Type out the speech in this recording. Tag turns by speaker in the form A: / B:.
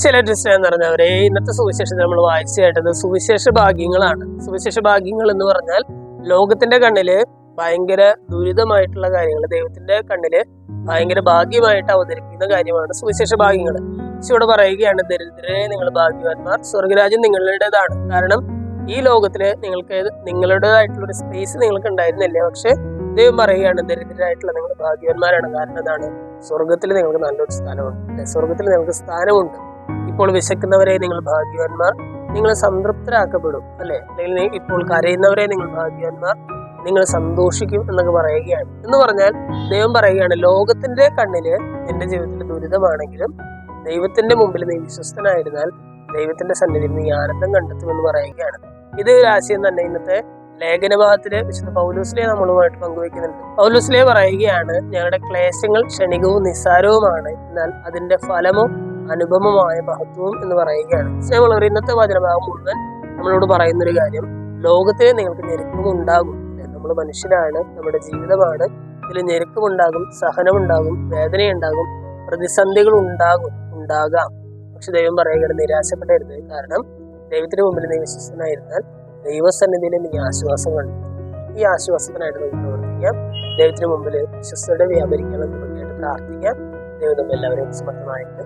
A: ചില എന്ന് പറഞ്ഞവരെ ഇന്നത്തെ സുവിശേഷത്തിൽ നമ്മൾ വായിച്ചു കേട്ടത് സുവിശേഷ ഭാഗ്യങ്ങളാണ്. സുവിശേഷ ഭാഗ്യങ്ങൾ എന്ന് പറഞ്ഞാൽ ലോകത്തിന്റെ കണ്ണില് ഭയങ്കര ദുരിതമായിട്ടുള്ള കാര്യങ്ങൾ ദൈവത്തിന്റെ കണ്ണില് ഭയങ്കര ഭാഗ്യമായിട്ട് അവതരിപ്പിക്കുന്ന കാര്യമാണ് സുവിശേഷ ഭാഗ്യങ്ങൾ. ഇവിടെ പറയുകയാണ്, ദരിദ്രരെ നിങ്ങൾ ഭാഗ്യവാന്മാർ, സ്വർഗരാജ്യം നിങ്ങളുടേതാണ്. കാരണം ഈ ലോകത്തില് നിങ്ങൾക്ക് നിങ്ങളുടേതായിട്ടുള്ള ഒരു സ്പേസ് നിങ്ങൾക്ക് ഉണ്ടായിരുന്നില്ല. പക്ഷെ ദൈവം പറയുകയാണ്, ദരിദ്രരായിട്ടുള്ള നിങ്ങൾ ഭാഗ്യവാന്മാരാണ്. കാരണം എന്താണ്? സ്വർഗത്തിൽ നിങ്ങൾക്ക് നല്ലൊരു സ്ഥാനമുണ്ട് അല്ലെ? സ്വർഗത്തിൽ നിങ്ങൾക്ക് സ്ഥാനമുണ്ട്. ഇപ്പോൾ വിശക്കുന്നവരെ നിങ്ങൾ ഭാഗ്യവാന്മാർ, നിങ്ങൾ സംതൃപ്തരാക്കപ്പെടും അല്ലെ? അല്ലെങ്കിൽ ഇപ്പോൾ കരയുന്നവരെ നിങ്ങൾ ഭാഗ്യവാന്മാർ, നിങ്ങൾ സന്തോഷിക്കും എന്നൊക്കെ പറയുകയാണ്. എന്ന് പറഞ്ഞാൽ ദൈവം പറയുകയാണ്, ലോകത്തിന്റെ കണ്ണില് നിന്റെ ജീവിതത്തിൽ ദുരിതമാണെങ്കിലും ദൈവത്തിന്റെ മുമ്പിൽ നീ വിശ്വസ്തനായിരുന്നാൽ ദൈവത്തിന്റെ സന്നിധിയിൽ നീ ആനന്ദം കണ്ടെത്തുമെന്ന് പറയുകയാണ്. ഇത് ഒരു ആശയം തന്നെ ഇന്നത്തെ ലേഖനഭാഗത്തില് വിശുദ്ധ പൗലോസ്ലിയ നമ്മളുമായിട്ട് പങ്കുവെക്കുന്നുണ്ട്. പൗലോസ്ലിയ പറയുകയാണ്, ഞങ്ങളുടെ ക്ലേശങ്ങൾ ക്ഷണികവും നിസ്സാരവുമാണ്, എന്നാൽ അതിന്റെ ഫലമോ അനുപമമായ മഹത്വവും എന്ന് പറയുകയാണ്. സ്നേഹമുള്ളവർ, ഇന്നത്തെ വചനഭാഗം മുഴുവൻ നമ്മളോട് പറയുന്നൊരു കാര്യം, ലോകത്തിൽ നിങ്ങൾക്ക് ഞെരുക്കമുണ്ടാകും. നമ്മൾ മനുഷ്യരാണ്, നമ്മുടെ ജീവിതമാണ്. ഇതിൽ ഞെരുക്കമുണ്ടാകും, സഹനമുണ്ടാകും, വേദനയുണ്ടാകും, പ്രതിസന്ധികൾ ഉണ്ടാകാം. പക്ഷെ ദൈവം പറയുകയാണ്, നിരാശപ്പെടരുത്. കാരണം ദൈവത്തിന് മുമ്പിൽ നീ വിശ്വസ്തനായിരുന്നാൽ ദൈവസന്നിധിയിൽ നീ ആശ്വാസം കണ്ടു. ഈ ആശ്വാസത്തിനായിട്ട് നമുക്ക് പ്രവർത്തിക്കാം. ദൈവത്തിന് മുമ്പിൽ വിശ്വസ്തയുടെ വ്യാപരിക്കണം എന്ന് പറഞ്ഞിട്ട് പ്രാർത്ഥിക്കാം. ദൈവം എല്ലാവരെയും സമർത്ഥമായിട്ട്